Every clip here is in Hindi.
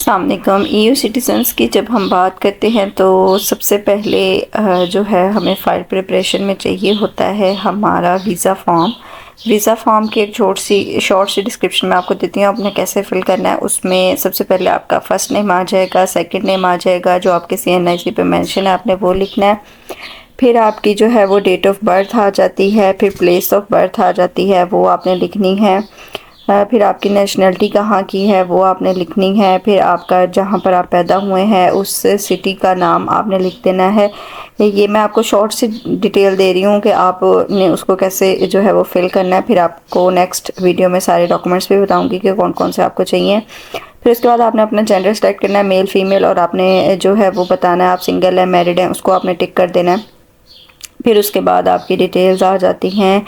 अस्सलामुअलैकुम। ईयू सिटीज़न्स की जब हम बात करते हैं तो सबसे पहले जो है हमें फ़ाइल प्रिपरेशन में चाहिए होता है हमारा वीज़ा फॉर्म। वीज़ा फॉर्म की एक शॉर्ट सी डिस्क्रिप्शन मैं आपको देती हूँ, आपने कैसे फिल करना है। उसमें सबसे पहले आपका फ़र्स्ट नेम आ जाएगा, सेकंड नेम आ जाएगा, जो आपके CNIC पे मेंशन है आपने वो लिखना है। फिर आपकी जो है वो डेट ऑफ बर्थ आ जाती है, फिर प्लेस ऑफ बर्थ आ जाती है, वो आपने लिखनी है। फिर आपकी नेशनलिटी कहाँ की है वो आपने लिखनी है। फिर आपका जहाँ पर आप पैदा हुए हैं उस सिटी का नाम आपने लिख देना है। ये मैं आपको शॉर्ट सी डिटेल दे रही हूँ कि आपने उसको कैसे जो है वो फिल करना है। फिर आपको नेक्स्ट वीडियो में सारे डॉक्यूमेंट्स भी बताऊँगी कि कौन कौन से आपको चाहिए। फिर उसके बाद आपने अपना जेंडर सेलेक्ट करना है, मेल फीमेल, और आपने जो है वो बताना है आप सिंगल है मैरिड है, उसको आपने टिक कर देना है। फिर उसके बाद आपकी डिटेल्स आ जाती हैं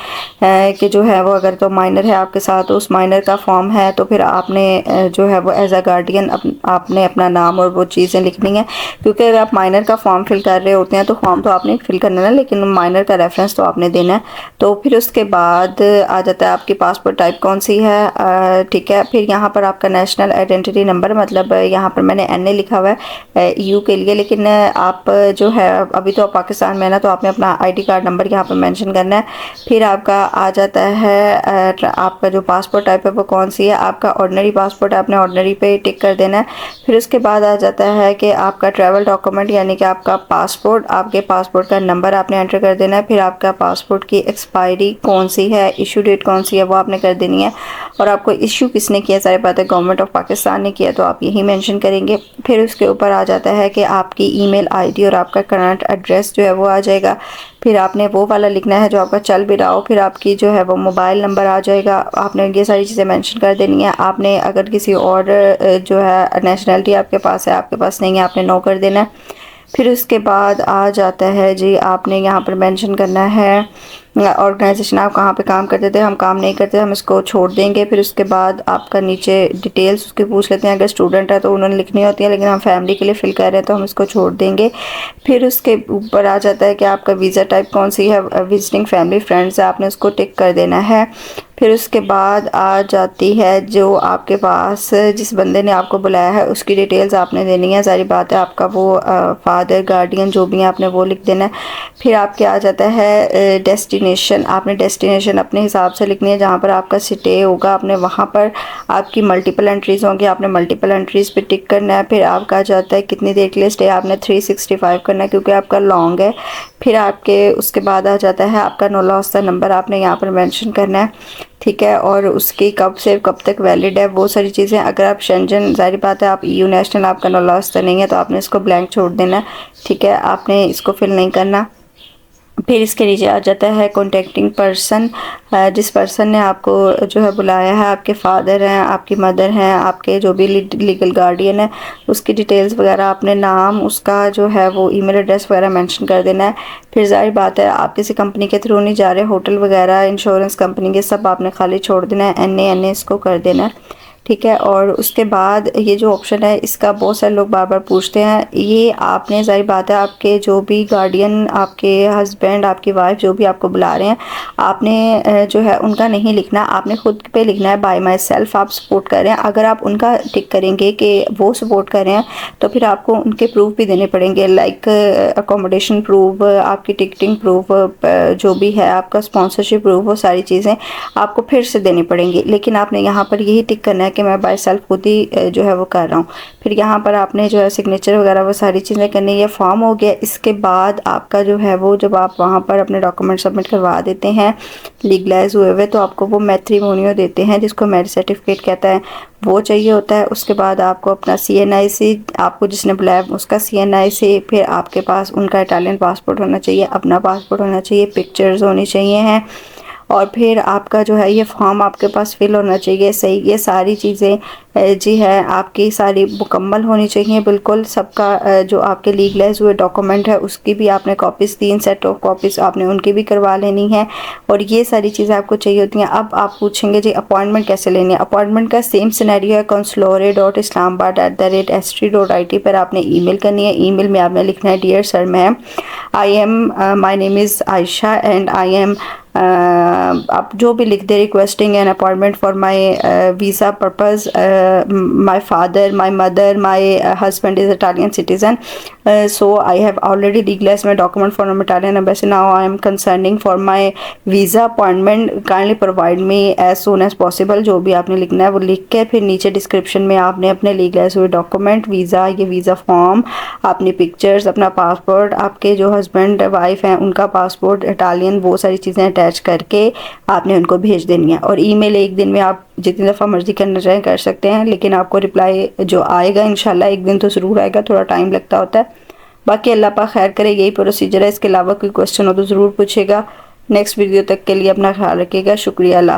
कि जो है वो अगर तो माइनर है आपके साथ तो उस माइनर का फॉर्म है, तो फिर आपने जो है वो एज अ गार्डियन आपने अपना नाम और वो चीज़ें लिखनी है। क्योंकि अगर आप माइनर का फॉर्म फिल कर रहे होते हैं तो फॉर्म तो आपने फिल करना है, लेकिन माइनर का रेफरेंस तो आपने देना है। तो फिर उसके बाद आ जाता है आपकी पासपोर्ट टाइप कौन सी है, ठीक है। फिर यहाँ पर आपका नेशनल आइडेंटिटी नंबर, मतलब यहाँ पर मैंने NA लिखा हुआ है EU के लिए, लेकिन आप जो है अभी तो पाकिस्तान में ना, तो आपने अपना ID कार्ड नंबर यहाँ पर मेंशन करना है। फिर आपका आ जाता है आपका जो पासपोर्ट टाइप है वो कौन सी है। आपका ऑर्डिनरी पासपोर्ट है, आपने ऑर्डिनरी पे टिक कर देना है। फिर उसके बाद आ जाता है कि आपका ट्रैवल डॉक्यूमेंट, यानी कि आपका पासपोर्ट, आपके पासपोर्ट का नंबर आपने एंटर कर देना है। फिर आपका पासपोर्ट की एक्सपायरी कौन सी है, इशू डेट कौन सी है वो आपने कर देनी है। और आपको इशू किसने किया, सारी बात है गवर्नमेंट ऑफ पाकिस्तान ने किया, तो आप यही मेंशन करेंगे। फिर उसके ऊपर आ जाता है कि आपकी ईमेल ID और आपका करंट एड्रेस जो है वो आ जाएगा। फिर आपने वो वाला लिखना है जो आपका चल भी रहा हो। फिर आपकी जो है वो मोबाइल नंबर आ जाएगा, आपने ये सारी चीज़ें मेंशन कर देनी है। आपने अगर किसी और जो है नेशनलिटी आपके पास है, आपके पास नहीं है, आपने नो कर देना है। फिर उसके बाद आ जाता है जी, आपने यहाँ पर मेंशन करना है ऑर्गेनाइजेशन आप कहाँ पे काम करते थे। हम काम नहीं करते, हम इसको छोड़ देंगे। फिर उसके बाद आपका नीचे डिटेल्स उसके पूछ लेते हैं, अगर स्टूडेंट है तो उन्होंने लिखनी होती है, लेकिन हम फैमिली के लिए फिल कर रहे हैं तो हम इसको छोड़ देंगे। फिर उसके ऊपर आ जाता है कि आपका वीज़ा टाइप कौन सी है, विजिटिंग फैमिली फ्रेंड्स है, आपने उसको टिक कर देना है। फिर उसके बाद आ जाती है जो आपके पास जिस बंदे ने आपको बुलाया है उसकी डिटेल्स आपने देनी है। सारी बात है आपका वो फादर गार्डियन जो भी है आपने वो लिख देना है। फिर आपके आ जाता है डेस्टिनेशन, आपने डेस्टिनेशन अपने हिसाब से लिखनी है, जहाँ पर आपका स्टे होगा आपने वहाँ पर आपकी मल्टीपल एंट्रीज़ होंगी, आपने मल्टीपल एंट्रीज़ पे टिक करना है। फिर आपका आ जाता है कितनी देर के लिए स्टे, आपने 365 करना है क्योंकि आपका लॉन्ग है। फिर आपके उसके बाद आ जाता है आपका नौलास्ता नंबर, आपने यहाँ पर मेंशन करना है, ठीक है। और उसकी कब से कब तक वैलिड है वो सारी चीज़ें। अगर आप शेंजन, जाहिर बात है आप EU नेशनल, आपका नौलास्ता नहीं है तो आपने इसको ब्लैंक छोड़ देना है, ठीक है, आपने इसको फिल नहीं करना। फिर इसके नीचे आ जाता है कॉन्टेक्टिंग पर्सन, जिस पर्सन ने आपको जो है बुलाया है, आपके फादर हैं, आपकी मदर हैं, आपके जो भी लीगल गार्डियन है, उसकी डिटेल्स वगैरह आपने नाम, उसका जो है वो ईमेल एड्रेस वगैरह मेंशन कर देना है। फिर जाहिर बात है आप किसी कंपनी के थ्रू नहीं जा रहे, होटल वगैरह इंश्योरेंस कंपनी के सब आपने खाली छोड़ देना है, NA इसको कर देना है, ठीक है। और उसके बाद ये जो ऑप्शन है इसका बहुत सारे लोग बार बार पूछते हैं, ये आपने जाहिर बात है आपके जो भी गार्डियन, आपके हस्बैंड, आपकी वाइफ जो भी आपको बुला रहे हैं, आपने जो है उनका नहीं लिखना, आपने खुद पे लिखना है बाय माई सेल्फ, आप सपोर्ट कर रहे हैं। अगर आप उनका टिक करेंगे कि वो सपोर्ट कर रहे हैं तो फिर आपको उनके प्रूफ भी देने पड़ेंगे, लाइक अकोमोडेशन प्रूफ, आपकी टिकटिंग प्रूफ, जो भी है आपका स्पॉन्सरशिप प्रूफ, वो सारी चीज़ें आपको फिर से देनी पड़ेंगी। लेकिन आपने यहाँ पर यही टिक करना है कि मैं बाय सेल्फ खुद ही जो है वो कर रहा हूँ। फिर यहाँ पर आपने जो है सिग्नेचर वगैरह वो सारी चीज़ें करनी है। ये फॉर्म हो गया। इसके बाद आपका जो है वो जब आप वहाँ पर अपने डॉक्यूमेंट सबमिट करवा देते हैं लीगलाइज हुए हुए, तो आपको वो मैट्रिमोनियो देते हैं जिसको मैरिज सर्टिफिकेट कहता है, वो चाहिए होता है। उसके बाद आपको अपना CNIC, आपको जिसने बुलाया उसका CNIC, फिर आपके पास उनका इटालियन पासपोर्ट होना चाहिए, अपना पासपोर्ट होना चाहिए, पिक्चर्स होनी चाहिए हैं, और फिर आपका जो है ये फॉर्म आपके पास फिल होना चाहिए सही। ये सारी चीज़ें जी है आपकी सारी मुकम्मल होनी चाहिए बिल्कुल। सबका जो आपके लीगलाइज हुए डॉक्यूमेंट है उसकी भी आपने कॉपीज़, 3 सेट ऑफ कॉपीज़ आपने उनकी भी करवा लेनी है, और ये सारी चीज़ें आपको चाहिए होती हैं। अब आप पूछेंगे जी अपॉइंटमेंट कैसे लेनी है। अपॉइंटमेंट का सेम सिनेरियो है, consulore.islamabad@theislamabad.it पर आपने ईमेल करनी है। ईमेल में आपने लिखना है dear sir ma'am, I am my name is Ayesha and I am आप जो भी लिख दे, requesting an appointment for my visa purpose, my father, my mother, my husband is Italian citizen, so I have already legalized my document from Italian embassy. Now I am concerning for my visa appointment, kindly provide me as soon as possible। जो भी आपने लिखना है वो लिख के फिर नीचे डिस्क्रिप्शन में आपने अपने लीगलाइज हुए डॉक्यूमेंट, वीज़ा, ये वीज़ा फॉर्म, अपनी पिक्चर्स, अपना पासपोर्ट, आपके जो हस्बैंड वाइफ हैं उनका पासपोर्ट इटालियन, वो सारी चीज़ें अटैच करके आपने उनको भेज देनी है। और ईमेल एक दिन में आप जितनी दफ़ा मर्ज़ी करना चाहें कर सकते हैं, लेकिन आपको रिप्लाई जो आएगा इंशाल्लाह एक दिन तो ज़रूर आएगा, थोड़ा टाइम लगता होता है। बाकी अल्लाह पाक खैर करे, यही प्रोसीजर है। इसके अलावा कोई क्वेश्चन हो तो ज़रूर पूछेगा। नेक्स्ट वीडियो तक के लिए अपना ख्याल रखिएगा। शुक्रिया। अल्लाह।